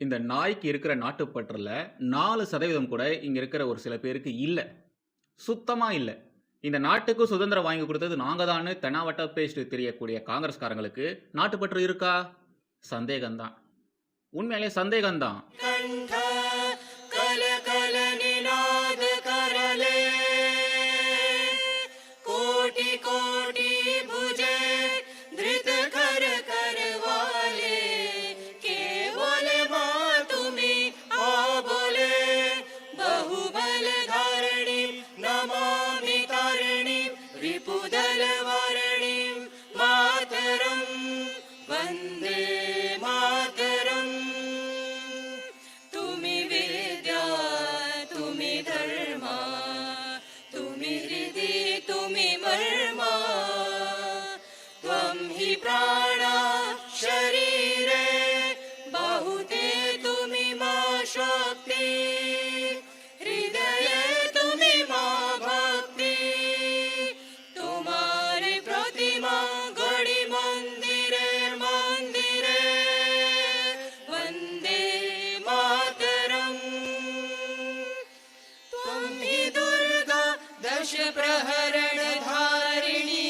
இந்த நாய்க்கு இருக்கிற நாட்டுப்பற்றுல 4% கூட இங்க இருக்கிற ஒரு சில பேருக்கு இல்ல. சுத்தமா இல்ல. இந்த நாட்டுக்கு சுதந்திரம் வாங்கி குடுத்தது நாங்க தான்னு தெனாவட்டா பேசிட்டு திரியக்கூடிய காங்கிரஸ்காரங்களுக்கு நாட்டுப்பற்று இருக்கா? சந்தேகம் தான். உண்மையிலே சந்தேகம் தான். कंठ कल कल निनाद करले कोटि कोटि भुजे धृत कर करवाले केवल माँ तुम्ही आ बोले बहुबल धारिणी नमामि तारिणी रिपुदल वारिणी मातरम वंदे मातरम तुम्ही विद्या तुम्ही धर्मा तुम्ही हृदि तुम्ही मर्मा त्वं हि प्राणा शरीरे बाहुते तुम्ही मा शक्ति हृदये तुम्ही मा भक्ति तुम्हारी प्रतिमा गढ़ी मंदिरे मंदिरे वंदे मातरम त्वं हि दुर्गा दश प्रहरण धारिणी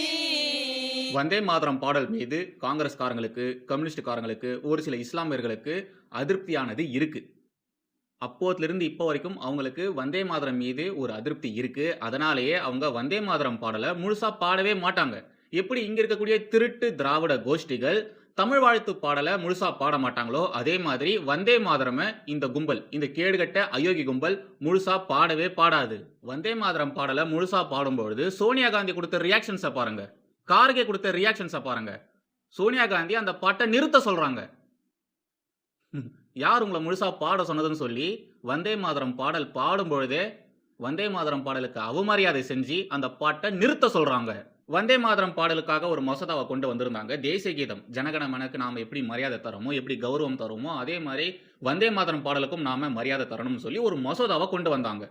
வந்தே மாதரம் பாடல் மீது காங்கிரஸ்காரங்களுக்கு, கம்யூனிஸ்டுக்காரங்களுக்கு, ஒரு சில இஸ்லாமியர்களுக்கு அதிருப்தியானது இருக்கு. அப்போதிலிருந்து இப்போ வரைக்கும் அவங்களுக்கு வந்தே மாதரம் மீது ஒரு அதிருப்தி இருக்கு. அதனாலேயே அவங்க வந்தே மாதரம் பாடலை முழுசா பாடவே மாட்டாங்க. எப்படி இங்க இருக்கக்கூடிய திருட்டு திராவிட கோஷ்டிகள் தமிழ் வாழ்த்து பாடலை முழுசா பாட மாட்டாங்களோ, அதே மாதிரி வந்தே மாதரம இந்த கும்பல், இந்த கேடுகட்ட அயோக்கி கும்பல் முழுசா பாடவே பாடாது. வந்தே மாதரம் பாடலை முழுசா பாடும்பொழுது சோனியா காந்தி கொடுத்த ரியாக்ஷன்ஸை பாருங்க, கார்கே கொடுத்த ரியாக்ஷன்ஸை பாருங்க. சோனியா காந்தி அந்த பாட்டை நிறுத்த சொல்றாங்க. யார் உங்களை முழுசா பாட சொன்னதுன்னு சொல்லி வந்தே மாதரம் பாடல் பாடும் பொழுதே வந்தே மாதரம் பாடலுக்கு அவமரியாதை செஞ்சு அந்த பாட்டை நிறுத்த சொல்றாங்க. வந்தே மாதரம் பாடலுக்காக ஒரு மசோதாவை கொண்டு வந்திருந்தாங்க. தேசிய கீதம் ஜனகணமனக்கு நாம எப்படி மரியாதை தரோமோ, எப்படி கௌரவம் தரோமோ, அதே மாதிரி வந்தே மாதரம் பாடலுக்கும் நாம மரியாதை தரணும்னு சொல்லி ஒரு மசோதாவை கொண்டு வந்தாங்க.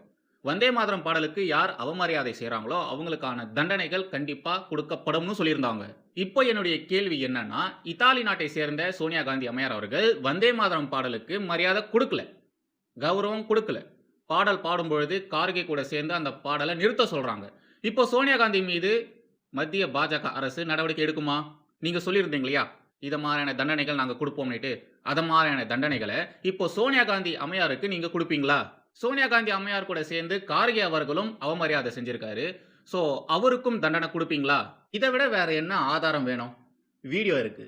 வந்தே மாதரம் பாடலுக்கு யார் அவமரியாதை செய்றாங்களோ அவங்களுக்கான தண்டனைகள் கண்டிப்பா கொடுக்கப்படும்னு சொல்லியிருந்தாங்க. இப்போ என்னுடைய கேள்வி என்னன்னா, இத்தாலி நாட்டை சேர்ந்த சோனியா காந்தி அம்மையார் அவர்கள் வந்தே மாதரம் பாடலுக்கு மரியாதை கொடுக்கல, கௌரவம் கொடுக்கல. பாடல் பாடும் பொழுது கார்கே கூட சேர்ந்து அந்த பாடலை நிறுத்த சொல்றாங்க. இப்போ சோனியா காந்தி மீது மத்திய பாஜக அரசு நடவடிக்கை எடுக்குமா? நீங்க சொல்லியிருந்தீங்க இல்லையா, இத மாதிரியான தண்டனைகள் நாங்க கொடுப்போம்னுட்டு. அத மாதிரியான தண்டனைகளை இப்போ சோனியா காந்தி அம்மையாருக்கு நீங்க கொடுப்பீங்களா? சோனியா காந்தி அம்மையார் கூட சேர்ந்து கார்கே அவர்களும் அவமரியாதை செஞ்சிருக்காரு. சோ அவருக்கும் தண்டனை கொடுப்பீங்களா? இதை விட வேற என்ன ஆதாரம் வேணும்? வீடியோ இருக்கு.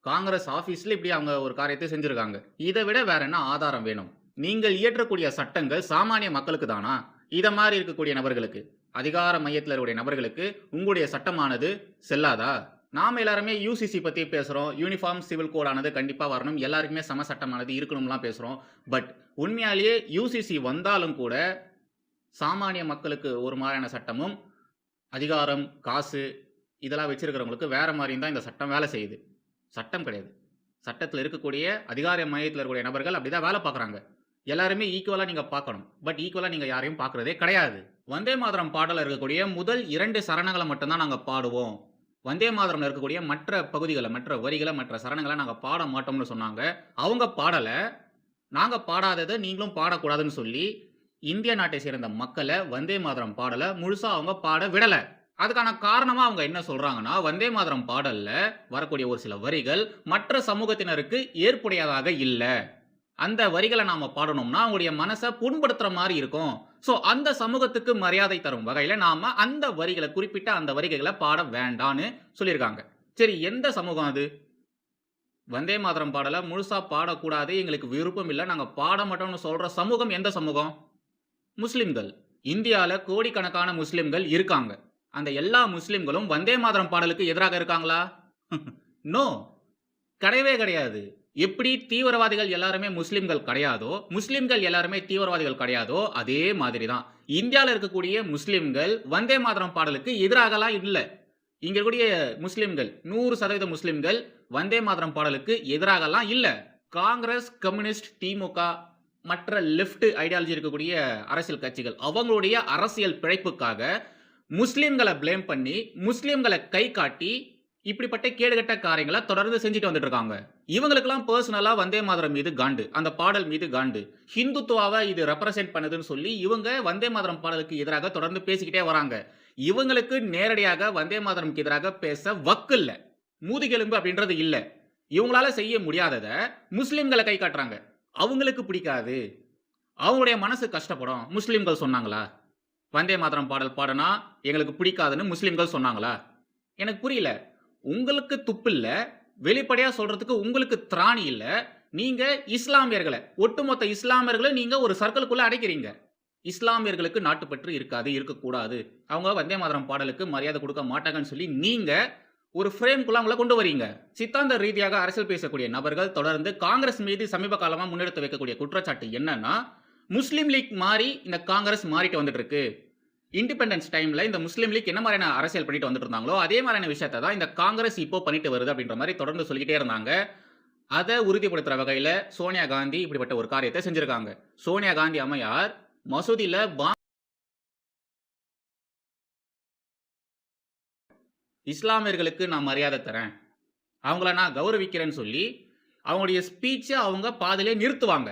காங்கிரஸ் ஆபீஸ்ல இப்படி அவங்க ஒரு காரியத்தை செஞ்சிருக்காங்க. இதை விட வேற என்ன ஆதாரம் வேணும்? நீங்கள் இயற்றக்கூடிய சட்டங்கள் சாமானிய மக்களுக்கு தானா? இத மாதிரி இருக்கக்கூடிய நபர்களுக்கு, அதிகார மையத்தில் இருக்கக்கூடிய நபர்களுக்கு உங்களுடைய சட்டமானது செல்லாதா? நாம எல்லாருமே யூசிசி பத்தி பேசுறோம். யூனிஃபார்ம் சிவில் கோட் ஆனது கண்டிப்பா வரணும், எல்லாருக்குமே சம சட்டமானது இருக்கணும்லாம் பேசுறோம். பட் உண்மையாலேயே யூசிசி வந்தாலும் கூட சாமானிய மக்களுக்கு ஒரு மாதிரியான சட்டமும், அதிகாரம், காசு இதெல்லாம் வச்சிருக்கிறவங்களுக்கு வேற மாதிரியும் தான் இந்த சட்டம் வேலை செய்யுது. சட்டம் கிடையாது. சட்டத்தில் இருக்கக்கூடிய அதிகார மையத்தில் இருக்கக்கூடிய நபர்கள் அப்படிதான் வேலை பார்க்குறாங்க. எல்லாருமே ஈக்குவலா நீங்க பார்க்கணும். பட் ஈக்குவலா நீங்க யாரையும் பார்க்கறதே கிடையாது. வந்தே மாதரம் பாடல இருக்கக்கூடிய முதல் 2 சரணங்களை மட்டும்தான் நாங்க பாடுவோம். வந்தே மாதரம் இருக்கக்கூடிய மற்ற பகுதிகளை, மற்ற வரிகளை, மற்ற சரணங்களை நாங்க பாட மாட்டோம்னு சொன்னாங்க. அவங்க பாடல, நாங்க பாடாததை நீங்களும் பாடக்கூடாதுன்னு சொல்லி இந்திய நாட்டை சேர்ந்த மக்களை வந்தே மாதரம் பாடல முழுசா அவங்க பாட விடல. அதுக்கான காரணமா அவங்க என்ன சொல்றாங்கன்னா, வந்தே மாதரம் பாடல்ல வரக்கூடிய ஒரு சில வரிகள் மற்ற சமூகத்தினருக்கு ஏற்புடையதாக இல்ல. அந்த வரிகளை நாம பாடணும்னா அவங்களுடைய மனசை புண்படுத்துற மாதிரி இருக்கும். சோ அந்த சமூகத்துக்கு மரியாதை தரும் வகையில நாம அந்த வரிகளை, குறிப்பிட்ட அந்த வரிகளை பாட வேண்டான்னு சொல்லியிருக்காங்க. சரி, எந்த சமூகம் அது? வந்தே மாதரம் பாடலை முழுசா பாடக்கூடாது, எங்களுக்கு விருப்பம் இல்லை, நாங்க பாட மாட்டோம்னு சொல்ற சமூகம் எந்த சமூகம்? முஸ்லிம்கள். இந்தியாவில் கோடிக்கணக்கான முஸ்லிம்கள் இருக்காங்க. அந்த எல்லா முஸ்லிம்களும் வந்தே மாதரம் பாடலுக்கு எதிராக இருக்காங்களா? நோ, கிடையவே கிடையாது. எப்படி தீவிரவாதிகள் எல்லாருமே முஸ்லிம்கள் கிடையாதோ, முஸ்லிம்கள் எல்லாருமே தீவிரவாதிகள் கிடையாதோ, அதே மாதிரி தான் இந்தியாவில் இருக்கக்கூடிய முஸ்லிம்கள் வந்தே மாதரம் பாடலுக்கு எதிராகலாம் இல்லை. இங்க இருக்கக்கூடிய முஸ்லிம்கள் 100% முஸ்லிம்கள் வந்தே மாதரம் பாடலுக்கு எதிராகலாம் இல்லை. காங்கிரஸ், கம்யூனிஸ்ட், திமுக மற்ற லெஃப்ட் ஐடியாலஜி இருக்கக்கூடிய அரசியல் கட்சிகள் அவங்களுடைய அரசியல் பிழைப்புக்காக முஸ்லிம்களை பிளேம் பண்ணி, முஸ்லிம்களை கை காட்டி இப்படிப்பட்ட கேடுகட்ட காரியங்களை தொடர்ந்து செஞ்சுட்டு வந்துட்டு இருக்காங்க. இவங்களுக்கெல்லாம் பர்சனலா வந்தே மாதரம் மீது காண்டு, அந்த பாடல் மீது காண்டு. ஹிந்துத்துவாவை இது ரெப்ரசென்ட் பண்ணுதுன்னு சொல்லி இவங்க வந்தே மாதரம் பாடலுக்கு எதிராக தொடர்ந்து பேசிக்கிட்டே வராங்க. இவங்களுக்கு நேரடியாக வந்தே மாதரம்க்கு எதிராக பேச வக்கு இல்ல, மூதுகெலும்பு அப்படின்றது இல்ல. இவங்களால செய்ய முடியாதத முஸ்லிம்களை கை காட்டுறாங்க. அவங்களுக்கு பிடிக்காது, அவங்களுடைய மனசு கஷ்டப்படும். முஸ்லிம்கள் சொன்னாங்களா வந்தே மாதரம் பாடல் பாடனா எங்களுக்கு பிடிக்காதுன்னு முஸ்லிம்கள் சொன்னாங்களா? எனக்கு புரியல. உங்களுக்கு துப்பு இல்ல, வெளிப்படையா சொல்றதுக்கு உங்களுக்கு திராணி இல்ல. நீங்க இஸ்லாமியர்களை, ஒட்டுமொத்த இஸ்லாமியர்களை நீங்க ஒரு சர்க்கிளுக்குள்ள அடைக்கிறீங்க. இஸ்லாமியர்களுக்கு நாட்டுப்பற்று இருக்காது, இருக்கக்கூடாது, அவங்க வந்தே மாதரம் பாடலுக்கு மரியாதை கொடுக்க மாட்டாங்கன்னு சொல்லி நீங்க ஒரு ஃப்ரேம்குள்ள அவங்கள கொண்டு வரீங்க. சித்தாந்த ரீதியாக அரசியல் பேசக்கூடிய நபர்கள் தொடர்ந்து காங்கிரஸ் மீது சமீப காலமா முன்னெடுத்து வைக்கக்கூடிய குற்றச்சாட்டு என்னன்னா, முஸ்லீம் லீக் மாறி இந்த காங்கிரஸ் மாறிட்டு வந்துட்டு இருக்கு. இண்டிபெண்டன்ஸ் டைம்ல இந்த முஸ்லீம் லீக் என்ன மாதிரியான அரசியல் பண்ணிட்டு வந்துட்டு இருந்தாங்களோ அதே மாதிரியான விஷயத்தை தான் இந்த காங்கிரஸ் இப்போ பண்ணிட்டு வருது அப்படின்ற மாதிரி தொடர்ந்து சொல்லிக்கிட்டே இருந்தாங்க. அதை உறுதிப்படுத்துற வகையில சோனியா காந்தி இப்படிப்பட்ட ஒரு காரியத்தை செஞ்சிருக்காங்க. சோனியா காந்தி அம்மையார் மசூதியில இஸ்லாமியர்களுக்கு நான் மரியாதை தரேன், அவங்கள நான் கௌரவிக்கிறேன்னு சொல்லி அவங்களுடைய ஸ்பீச்சை அவங்க பாதிலே நிறுத்துவாங்க.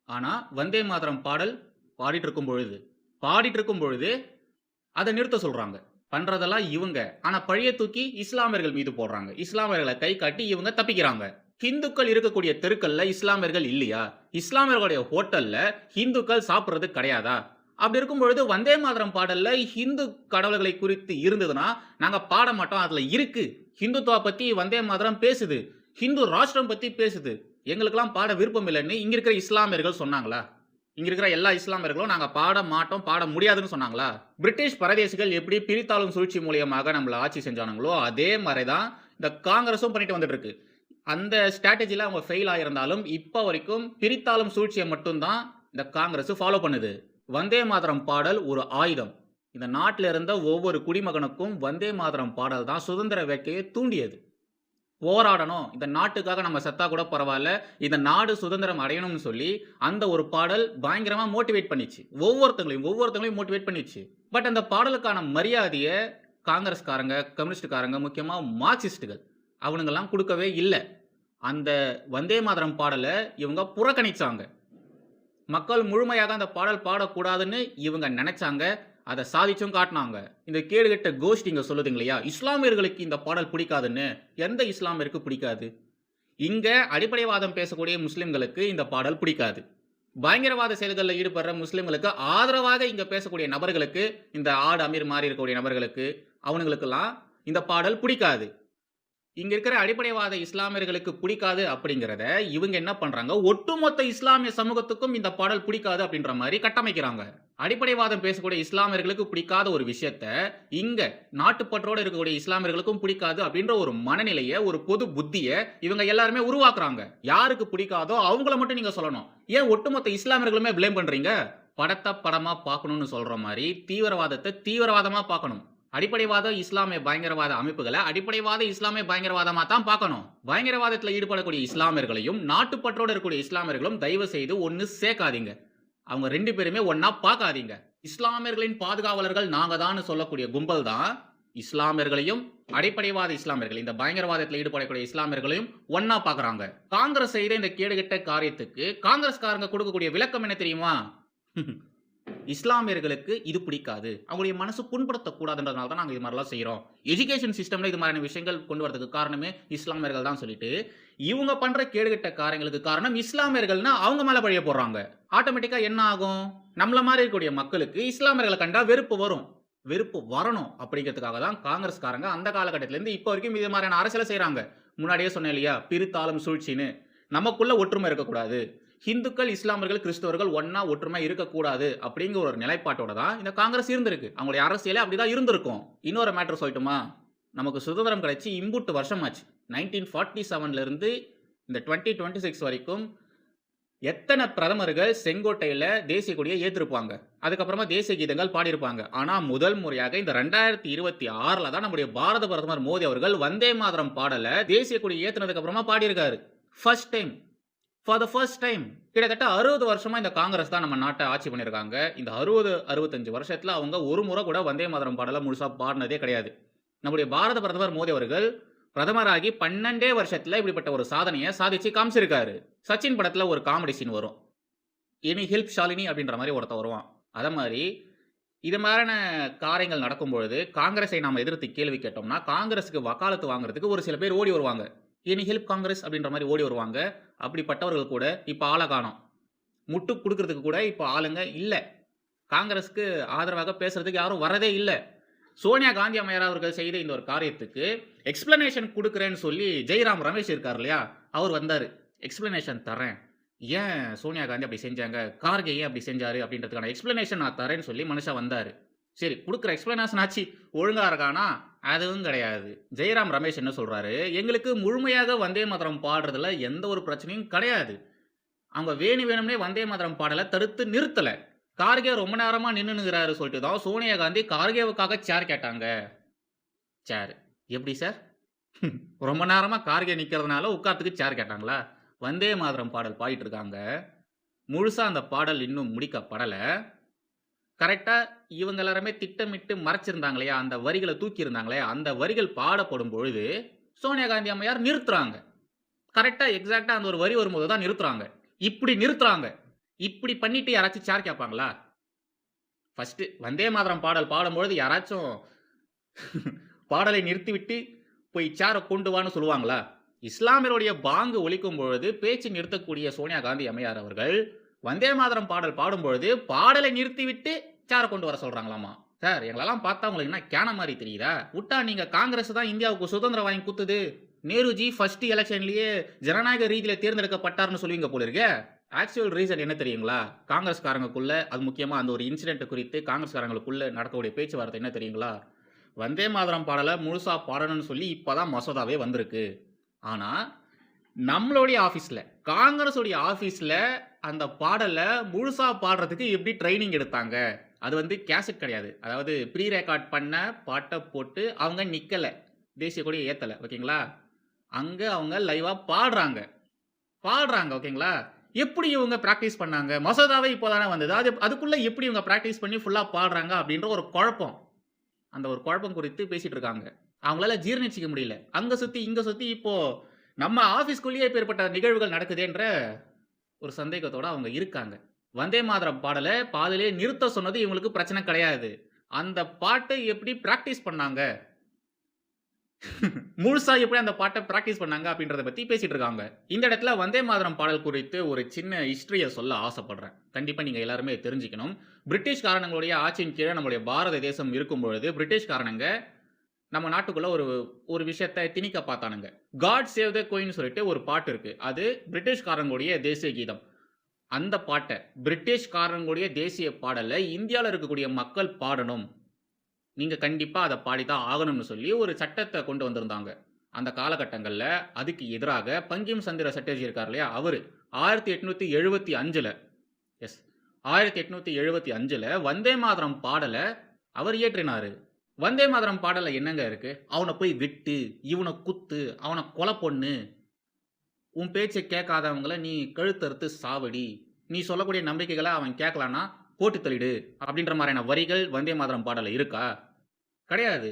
ஆனா வந்தே மாதரம் பாடல் பாடிட்டு இருக்கும் பொழுது அதை நிறுத்த சொல்றாங்க. பண்றதெல்லாம் இவங்க. ஆனா பழைய தூக்கி இஸ்லாமியர்கள் மீது போடுறாங்க. இஸ்லாமியர்களை கை காட்டி இவங்க தப்பிக்கிறாங்க. ஹிந்துக்கள் இருக்கக்கூடிய தெருக்கள்ல இஸ்லாமியர்கள் இல்லையா? இஸ்லாமியர்களுடைய ஹோட்டல்ல ஹிந்துக்கள் சாப்பிடுறது கிடையாதா? அப்படி இருக்கும் பொழுது வந்தே மாதரம் பாடல்ல ஹிந்து கடவுள்களை குறித்து இருந்ததுன்னா நாங்க பாட மாட்டோம். அதுல இருக்கு, ஹிந்துத்துவா பத்தி வந்தே மாதரம் பேசுது, ஹிந்து ராஷ்டிரம் பத்தி பேசுது, எங்களுக்கெல்லாம் பாட விருப்பம் இல்லைன்னு இங்க இருக்கிற இஸ்லாமியர்கள் சொன்னாங்களா? இங்க இருக்கிற எல்லா இஸ்லாமியர்களும் நாங்க பாட மாட்டோம், பாட முடியாதுன்னு சொன்னாங்களா? பிரிட்டிஷ் பரதேசிகள் எப்படி பிரித்தாளும் சூழ்ச்சி மூலியமாக நம்மள ஆட்சி செஞ்சானுங்களோ அதே மாதிரிதான் இந்த காங்கிரஸும் பண்ணிட்டு வந்துட்டு இருக்கு. அந்த ஸ்ட்ராட்டஜில அவங்க ஃபெயில் ஆயிருந்தாலும் இப்ப வரைக்கும் பிரித்தாளும் சூழ்ச்சியை மட்டும்தான் இந்த காங்கிரஸ் ஃபாலோ பண்ணுது. வந்தே மாதரம் பாடல் ஒரு ஆயுதம். இந்த நாட்டில் இருந்த ஒவ்வொரு குடிமகனுக்கும் வந்தே மாதரம் பாடல் தான் சுதந்திர வேட்கையை தூண்டியது. போராடணும், இந்த நாட்டுக்காக நம்ம செத்தா கூட பரவாயில்ல, இந்த நாடு சுதந்திரம் அடையணும்னு சொல்லி அந்த ஒரு பாடல் பயங்கரமா மோட்டிவேட் பண்ணிச்சு. ஒவ்வொருத்தங்களையும் மோட்டிவேட் பண்ணிச்சு. பட் அந்த பாடலுக்கான மரியாதையை காங்கிரஸ்காரங்க, கம்யூனிஸ்டுக்காரங்க, முக்கியமா மார்க்சிஸ்டுகள் அவனுங்கெல்லாம் கொடுக்கவே இல்லை. அந்த வந்தே மாதரம் பாடலை இவங்க புறக்கணிச்சாங்க. மக்கள் முழுமையாக அந்த பாடல் பாடக்கூடாதுன்னு இவங்க நினைச்சாங்க. அதை சாதிச்சும் காட்டினாங்க. இந்த கேடுகட்ட கோஷ்டிங்க சொல்லுதுங்க இல்லையா, இஸ்லாமியர்களுக்கு இந்த பாடல் பிடிக்காதுன்னு. எந்த இஸ்லாமியருக்கு பிடிக்காது? இங்க அடிப்படைவாதம் பேசக்கூடிய முஸ்லிம்களுக்கு இந்த பாடல் பிடிக்காது. பயங்கரவாத செயல்களில் ஈடுபடுற முஸ்லிம்களுக்கு ஆதரவாக இங்க பேசக்கூடிய நபர்களுக்கு, இந்த ஆடு அமீர் மாறி இருக்கக்கூடிய நபர்களுக்கு, அவனுங்களுக்கெல்லாம் இந்த பாடல் பிடிக்காது. இங்க இருக்கிற அடிப்படைவாத இஸ்லாமியர்களுக்கு பிடிக்காது அப்படிங்கிறத இவங்க என்ன பண்றாங்க, ஒட்டுமொத்த இஸ்லாமிய சமூகத்துக்கும் இந்த பாடல் பிடிக்காது அப்படின்ற மாதிரி கட்டமைக்கிறாங்க. அடிப்படைவாதம் பேசக்கூடிய இஸ்லாமியர்களுக்கு பிடிக்காத ஒரு விஷயத்த இங்க நாட்டுப்பற்றோடு இருக்கக்கூடிய இஸ்லாமியர்களுக்கும் பிடிக்காது அப்படின்ற ஒரு மனநிலையை, ஒரு பொது புத்தியை இவங்க எல்லாருமே உருவாக்குறாங்க. யாருக்கு பிடிக்காதோ அவங்கள மட்டும் நீங்க சொல்லணும். ஏன் ஒட்டுமொத்த இஸ்லாமியர்களுமே பிளேம் பண்றீங்க? படத்தை படமா பார்க்கணும்னு சொல்ற மாதிரி தீவிரவாதத்தை தீவிரவாதமா பார்க்கணும். அடிப்படைவாத இஸ்லாமிய பயங்கரவாத அமைப்புகளை அடிப்படைவாத இஸ்லாமிய பயங்கரவாதமா தான் பார்க்கணும். பயங்கரவாதத்தில் ஈடுபடக்கூடிய இஸ்லாமியர்களையும் நாட்டுப்பற்றோடு இருக்கக்கூடிய இஸ்லாமியர்களும் தயவு செய்து ஒன்னு சேர்க்காதீங்க. அவங்க ரெண்டு பேருமே ஒன்னா பார்க்காதீங்க. இஸ்லாமியர்களின் பாதுகாவலர்கள் நாங்க தான் சொல்லக்கூடிய கும்பல் தான் இஸ்லாமியர்களையும் அடிப்படைவாத இஸ்லாமியர்கள், இந்த பயங்கரவாதத்தில் ஈடுபடக்கூடிய இஸ்லாமியர்களையும் ஒன்னா பார்க்கறாங்க. காங்கிரஸ் செய்த இந்த கேடுகட்ட காரியத்துக்கு காங்கிரஸ்காரங்க கொடுக்கக்கூடிய விளக்கம் என்ன தெரியுமா? இஸ்லாமியர்களுக்கு இது பிடிக்காது, அவங்களுடைய மனசு புண்படுத்தக்கூடாதுன்றதுனால தான் நாங்கள் இது மாதிரிலாம் செய்கிறோம். எஜுகேஷன் சிஸ்டம்ல இது மாதிரியான விஷயங்கள் கொண்டு வரதுக்கு காரணமே இஸ்லாமியர்கள் தான் சொல்லிட்டு இவங்க பண்ற கேடுகட்ட காரியங்களுக்கு காரணம் இஸ்லாமியர்கள்னா அவங்க மேல பழிய போடுறாங்க. ஆட்டோமேட்டிக்கா என்ன ஆகும்? நம்மள மாதிரி இருக்கக்கூடிய மக்களுக்கு இஸ்லாமியர்களை கண்டா வெறுப்பு வரணும் அப்படிங்கிறதுக்காக தான் காங்கிரஸ்காரங்க அந்த காலகட்டத்திலேருந்து இப்போ வரைக்கும் இது மாதிரியான அரசியலை செய்யறாங்க. முன்னாடியே சொன்னேன் இல்லையா, பிரித்தாளும் சூழ்ச்சின்னு. நமக்குள்ள ஒற்றுமை இருக்கக்கூடாது, ஹிந்துக்கள், இஸ்லாமியர்கள், கிறிஸ்தவர்கள் ஒன்னா ஒற்றுமை இருக்கக்கூடாது அப்படிங்கிற ஒரு நிலைப்பாட்டோட தான் இந்த காங்கிரஸ் இருந்திருக்கு. அவங்களுடைய அரசியலே அப்படிதான் இருந்திருக்கும். இன்னொரு மேட்டர் சொல்லட்டுமா? நமக்கு சுதந்திரம் கிடைச்சி இம்புட்டு வருஷம் ஆச்சு. 1947 இருந்து இந்த 2026 வரைக்கும் எத்தனை பிரதமர்கள் செங்கோட்டையில தேசிய கொடியை ஏற்றிருப்பாங்க, அதுக்கப்புறமா தேசிய கீதங்கள் பாடியிருப்பாங்க. ஆனா முதல் முறையாக இந்த 2026 தான் நம்முடைய பாரத பிரதமர் மோடி அவர்கள் வந்தே மாதரம் பாடல தேசிய கொடி ஏற்றினதுக்கு அப்புறமா பாடியிருக்காரு. First time, for the first time. கிட்டத்தட்ட 60 வருஷமா இந்த காங்கிரஸ் தான் நம்ம நாட்டை ஆட்சி பண்ணியிருக்காங்க. இந்த 60-65 வருஷத்துல அவங்க ஒரு முறை கூட வந்தே மாதரம் பாடல முழுசா பாடினதே கிடையாது. நம்முடைய பாரத பிரதமர் மோடி அவர்கள் பிரதமராகி 12 வருஷத்துல இப்படிப்பட்ட ஒரு சாதனையை சாதிச்சு காமிச்சிருக்காரு. சச்சின் படத்துல ஒரு காமெடி சீன் வரும். எனி ஹெல்ப் ஷாலினி அப்படின்ற மாதிரி ஒருத்தன் வருவான். அத மாதிரி இது மாதிரியான காரியங்கள் நடக்கும்பொழுது காங்கிரஸை நாம எதிர்த்து கேள்வி கேட்டோம்னா, காங்கிரஸுக்கு வக்காலத்து வாங்குறதுக்கு ஒரு சில பேர் ஓடி வருவாங்க. எனி ஹெல்ப் காங்கிரஸ் அப்படின்ற மாதிரி ஓடி வருவாங்க. அப்படிப்பட்டவர்கள் கூட இப்ப ஆள காணோம். முட்டு குடுக்குறதுக்கு கூட இப்ப ஆளுங்க இல்ல. காங்கிரஸ்க்கு ஆதரவாக பேசுறதுக்கு யாரும் வரதே இல்ல. சோனியா காந்தி அம்மையார் அவர்கள் செய்த இந்த ஒரு காரியத்துக்கு எக்ஸ்பிளனேஷன் குடுக்குறேன்னு சொல்லி ஜெய்ராம் ரமேஷ் இருக்கார் இல்லையா? அவர் வந்தாரு. எக்ஸ்பிளனேஷன் தர்றேன். ஏன் சோனியா காந்தி அப்படி செஞ்சாங்க? கார்கே ஏன் அப்படி செஞ்சாரு? அப்படின்றதுக்கான எக்ஸ்பிளனேஷன் நான் தரேன்னு சொல்லி மனுஷன் வந்தாரு. சரி, குடுக்குற எக்ஸ்பிளனேஷன் ஆச்சு ஒழுங்கா இருக்கானா? அதுவும் கிடையாது. ஜெய்ராம் ரமேஷ் என்ன சொல்றாரு? எங்களுக்கு முழுமையாக வந்தே மாதரம் பாடுறதுல எந்த ஒரு பிரச்சனையும் கிடையாது. அவங்க வேணும்னே வந்தே மாதரம் பாடல தடுத்து நிறுத்தல. கார்கே ரொம்ப நேரமா நின்னுகிறாரு சொல்லிட்டு தான் சோனியா காந்தி கார்கேவுக்காக சேர் கேட்டாங்க. சேர் எப்படி சார்? ரொம்ப நேரமா கார்கே நிக்கிறதுனால உட்கார்றதுக்கு சேர் கேட்டாங்களா? வந்தே மாதரம் பாடல் பாடிட்டு இருக்காங்க. முழுசா அந்த பாடல் இன்னும் முடிக்கப்படல. கரெக்ட்டா இவங்க எல்லாருமே திட்டமிட்டு மறைச்சிருந்தாங்க இல்லையா? அந்த வரிகள தூக்கி இருந்தாங்களே, அந்த வரிகள் பாடப்படும் பொழுது சோனியா காந்தி அம்மையார் நிறுத்துறாங்க. கரெக்ட்டா எக்ஸாக்ட்டா அந்த ஒரு வரி வரும்போது தான் நிறுத்துறாங்க. இப்படி நிறுத்துறாங்க. இப்படி பண்ணிட்டு யாராச்சும் சேர் கேட்பாங்களா? ஃபர்ஸ்ட் வந்தே மாதரம் பாடல் பாடும்பொழுது யாராச்சும் பாடலை நிறுத்திவிட்டு போய் சேர கொண்டு வான்னு சொல்லுவாங்களா? இஸ்லாமியருடைய பாங்கு ஒலிக்கும் பொழுது பேச்சு நிறுத்தக்கூடிய சோனியா காந்தி அம்மையார் அவர்கள் வந்தே மாதரம் பாடல் பாடும்பொழுது பாடலை நிறுத்திவிட்டு சேர கொண்டு வர சொல்றாங்களாமா. சார், எங்களெல்லாம் பார்த்தா உங்களுக்கு என்ன கேன மாதிரி தெரியுதா? விட்டா நீங்க காங்கிரஸ் தான் இந்தியாவுக்கு சுதந்திரம் வாங்கி குத்துது. நேருஜி ஃபர்ஸ்ட் எலெக்ஷன்லயே ஜனநாயக ரீதியில தேர்ந்தெடுக்கப்பட்டார்னு சொல்லுவீங்க போல இருக்கே. ஆக்சுவல் ரீசன் என்ன தெரியுங்களா? காங்கிரஸ்காரங்களுக்குள்ள, அது முக்கியமா அந்த ஒரு இன்சிடென்ட் குறித்து காங்கிரஸ்காரங்களுக்குள்ள நடக்கக்கூடிய பேச்சுவார்த்தை என்ன தெரியுங்களா? வந்தே மாதரம் பாடல முழுசா பாடணும்னு சொல்லி இப்பதான் மசோதாவே வந்திருக்கு. ஆனா நம்மளுடைய ஆபீஸ்ல, காங்கிரஸுடைய ஆபீஸ்ல அந்த பாடல முழுசா பாடுறதுக்கு எப்படி ட்ரைனிங் எடுத்தாங்க? அது வந்து கேசட் கிடையாது. அதாவது ப்ரீ ரெக்கார்ட் பண்ண பாட்ட போட்டு அவங்க நிக்கல. தேசிய கொடியை ஏத்தல. ஓகேங்களா? அங்க அவங்க லைவா பாடுறாங்க. ஓகேங்களா? எப்படி இவங்க பிராக்டிஸ் பண்ணாங்க? மசோதாவே இப்போதானே வந்தது. அதுக்குள்ள எப்படி இவங்க பிராக்டிஸ் பண்ணி ஃபுல்லா பாடுறாங்க அப்படின்ற ஒரு குழப்பம். அந்த ஒரு குழப்பம் குறித்து பேசிட்டு இருக்காங்க. அவங்களால ஜீரணிச்சுக்க முடியல. அங்க சுத்தி, இங்க சுத்தி இப்போ நம்ம ஆபீஸ்க்குள்ளேயே இப்பேற்பட்ட நிகழ்வுகள் நடக்குதேன்ற ஒரு சந்தேகத்தோட அவங்க இருக்காங்க. வந்தே மாதரம் பாடல பாதியிலே நிறுத்த சொன்னது இவங்களுக்கு பிரச்சனை கிடையாது. அந்த பாட்டை எப்படி பிராக்டிஸ் பண்ணாங்க? முழுசா எப்படி அந்த பாட்ட பிராக்டிஸ் பண்ணாங்க அப்படின்றத பத்தி பேசிட்டு இருக்காங்க. இந்த இடத்துல வந்தே மாதரம் பாடல் குறித்து ஒரு சின்ன ஹிஸ்டரிய சொல்ல ஆசைப்படுறேன். கண்டிப்பா நீங்க எல்லாருமே தெரிஞ்சுக்கணும். பிரிட்டிஷ்காரங்களுடைய ஆட்சியின் கீழ நம்முடைய பாரத தேசம் இருக்கும் பொழுது பிரிட்டிஷ்காரனுங்க நம்ம நாட்டுக்குள்ள ஒரு விஷயத்தை திணிக்க பார்த்தானுங்க. காட் சேவ் த குயின் சொல்லிட்டு ஒரு பாட்டு இருக்கு. அது பிரிட்டிஷ்காரங்களுடைய தேசிய கீதம். அந்த பாட்ட பிரிட்டிஷ்காரங்களுடைய தேசிய பாடல இந்தியால இருக்கக்கூடிய மக்கள் பாடணும். நீங்க கண்டிப்பா அத பாடித்தான் ஆகணும்னு சொல்லி ஒரு சட்டத்த கொண்டு வந்திருந்தாங்க. அந்த காலகட்டங்கள்ல அதுக்கு எதிராக பங்கிம் சந்திர சட்டர்ஜி இருக்கார் இல்லையா? அவரு 1875ல 1875ல வந்தே மாதரம் பாடல அவர் இயற்றினாரு. வந்தே மாதரம் பாடல்ல என்னங்க இருக்கு? அவன போய் வெட்டு, இவன குத்து, அவன கொலை பண்ணு, உன் பேச்ச கேட்காதவங்கள நீ கழுத்தறுத்து சாவடி, நீ சொல்லக்கூடிய நம்பிக்கைகள அவன் கேட்கலன்னா போட்டு தள்ளிடு அப்படின்ற மாதிரியான வரிகள் வந்தே மாதரம் பாடல்ல இருக்கா? கிடையாது.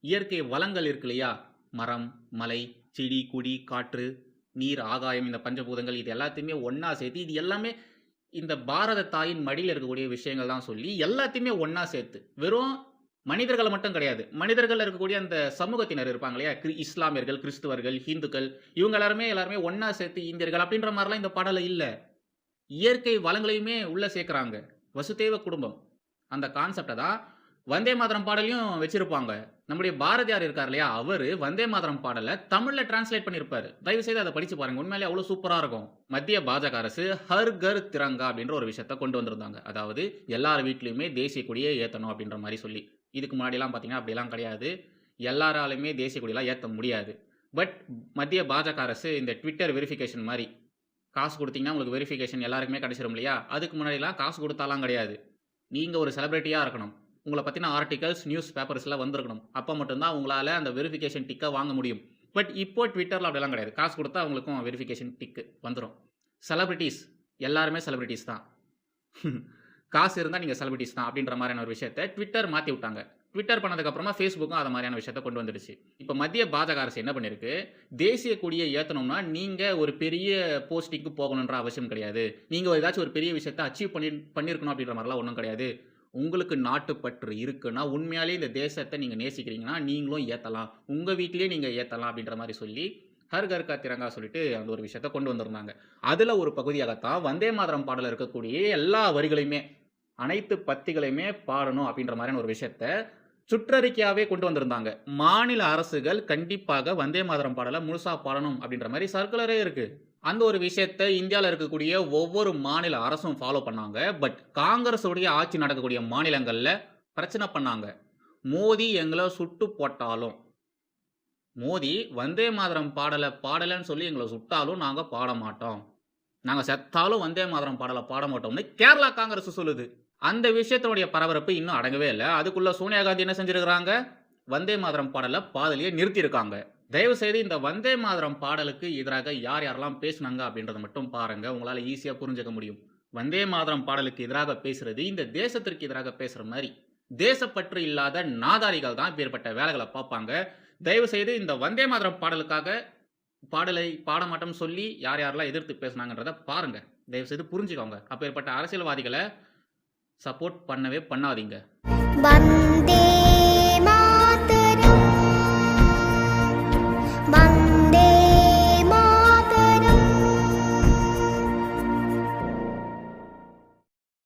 இயற்கை வளங்கள் இருக்கு இல்லையா? மரம், மலை, செடி, கொடி, காற்று, நீர், ஆகாயம், இந்த பஞ்சபூதங்கள் இது எல்லாத்தையுமே ஒண்ணா சேர்த்து, இது எல்லாமே இந்த பாரத தாயின் மடியில இருக்கக்கூடிய விஷயங்கள் தான் சொல்லி எல்லாத்தையுமே ஒண்ணா சேர்த்து, வெறும் மனிதர்கள மட்டும் கிடையாது. மனிதர்கள்ல இருக்கக்கூடிய அந்த சமூகத்தினர் இருப்பாங்க இல்லையா? இஸ்லாமியர்கள், கிறிஸ்துவர்கள், இந்துக்கள் இவங்க எல்லாருமே ஒண்ணா சேர்த்து இந்தியர்கள் அப்படின்ற மாதிரிலாம் இந்த பாடல்ல இல்ல. இயற்கை வளங்களையுமே உள்ள சேர்க்கிறாங்க. வசுதேவ குடும்பம். அந்த கான்செப்ட தான் வந்தே மாதரம் பாடலையும் வச்சிருப்பாங்க. நம்முடைய பாரதியார் இருக்கார் இல்லையா? அவரு வந்தே மாதரம் பாடல தமிழ்ல டிரான்ஸ்லேட் பண்ணியிருப்பாரு. தயவு செய்து அதை படிச்சு பாருங்க. உண்மையிலே அவ்வளவு சூப்பரா இருக்கும். மத்திய பாஜக அரசு ஹர் கர் திரங்கா அப்படின்ற ஒரு விஷயத்த கொண்டு வந்திருந்தாங்க. அதாவது எல்லார் வீட்லயுமே தேசிய கொடியை ஏத்தணும் அப்படின்ற மாதிரி சொல்லி. இதுக்கு முன்னாடிலாம் பார்த்தீங்கன்னா அப்படிலாம் கிடையாது. எல்லாராலுமே தேசிய கொடியெல்லாம் ஏத்த முடியாது. பட் மத்திய பாஜக அரசு இந்த ட்விட்டர் வெரிஃபிகேஷன் மாதிரி காசு கொடுத்தீங்கன்னா உங்களுக்கு வெரிஃபிகேஷன் எல்லாருக்குமே கிடைச்சிரும் இல்லையா? அதுக்கு முன்னாடிலாம் காசு கொடுத்தாலாம் கிடையாது. நீங்க ஒரு செலிபிரிட்டியா இருக்கணும். உங்கள பத்தின ஆர்டிகல்ஸ், நியூஸ் பேப்பர்ஸ்ல வந்திருக்கணும். அப்ப மட்டும் தான் உங்களால அந்த வெரிஃபிகேஷன் டிக்க வாங்க முடியும். பட் இப்போ ட்விட்டர்ல அப்படிலாம் கிடையாது. காசு கொடுத்தா அவங்களுக்கும் வெரிஃபிகேஷன் டிக் வந்துரும். செலிபிரிட்டீஸ் எல்லாருமே செலிபிரிட்டீஸ் தான். காசு இருந்தா நீங்க செலிபிரிட்டீஸ் தான் அப்படின்ற மாதிரியான ஒரு விஷயத்தை ட்விட்டர் மாத்தி விட்டாங்க. ட்விட்டர் பண்ணதுக்கு அப்புறமா ஃபேஸ்புக்கும் அது மாதிரியான விஷயத்த கொண்டு வந்துடுச்சு. இப்ப மத்திய பாஜக அரசு என்ன பண்ணிருக்கு, தேசிய கொடிய ஏத்தணும்னா நீங்க ஒரு பெரிய போஸ்டிங்க்கு போகணுன்ற அவசியம் கிடையாது. நீங்க ஏதாச்சும் ஒரு பெரிய விஷயத்த அச்சீவ் பண்ணியிருக்கணும் அப்படின்ற மாரிலாம் ஒண்ணும் கிடையாது. உங்களுக்கு நாட்டுப்பற்று இருக்குன்னா, உண்மையாலேயே இந்த தேசத்த நீங்க நேசிக்கிறீங்கன்னா, நீங்களும் ஏத்தலாம். உங்க வீட்டிலேயே நீங்க ஏத்தலாம் அப்படின்ற மாரி சொல்லி, ஹர் கர் கா திரங்கா சொல்லிட்டு அந்த ஒரு விஷயத்த கொண்டு வந்திருந்தாங்க. அதுல ஒரு பகுதியாகத்தான் வந்தே மாதரம் பாடல்ல இருக்கக்கூடிய எல்லா வரிகளையுமே, அனைத்து பத்திகளையுமே பாடணும் அப்படின்ற மாரியான ஒரு விஷயத்த சுற்றறிக்கையாவே கொண்டு வந்திருந்தாங்க. மாநில அரசுகள் கண்டிப்பாக வந்தே மாதரம் பாடல முழுசா பாடணும் அப்படின்ற மாரி சர்க்குலரே இருக்கு. அந்த ஒரு விஷயத்த இந்தியால இருக்கக்கூடிய ஒவ்வொரு மாநில அரசும் ஃபாலோ பண்ணாங்க. பட் காங்கிரஸ் உடைய ஆட்சி நடக்கக்கூடிய மாநிலங்கள்ல பிரச்சனை பண்ணாங்க. மோடி எங்கள சுட்டு போட்டாலும், மோடி வந்தே மாதரம் பாடல பாடலன்னு சொல்லி எங்கள சுட்டாலும் நாங்க பாட மாட்டோம். நாங்க செத்தாலும் வந்தே மாதரம் பாடல பாட மாட்டோம்னு கேரளா காங்கிரஸ் சொல்லுது. அந்த விஷயத்தினுடைய பரபரப்பு இன்னும் அடங்கவே இல்ல. அதுக்குள்ள சோனியா காந்தி என்ன செஞ்சிருக்காங்க? வந்தே மாதரம் பாடல பாதியிலேயே நிறுத்தியிருக்காங்க. தயவு செய்து இந்த வந்தே மாதரம் பாடலுக்கு எதிராக யார் யாரெல்லாம் பேசுனாங்க அப்படின்றத மட்டும் பாருங்க. உங்களால ஈஸியா புரிஞ்சுக்க முடியும். வந்தே மாதரம் பாடலுக்கு எதிராக பேசுறது இந்த தேசத்திற்கு எதிராக பேசுற மாரி, தேசப்பற்று இல்லாத நாதாரிகள் தான் இப்பேற்பட்ட வேலைகள பார்ப்பாங்க. தயவு செய்து இந்த வந்தே மாதரம் பாடலுக்காக பாடலை பாட மாட்டோம்னு சொல்லி யார் யாரெல்லாம் எதிர்த்து பேசுனாங்கன்றத பாருங்க. தயவு செய்து புரிஞ்சுக்கோங்க. அப்பேற்பட்ட அரசியல்வாதிகள சப்போர்ட் பண்ணவே பண்ணாதீங்க.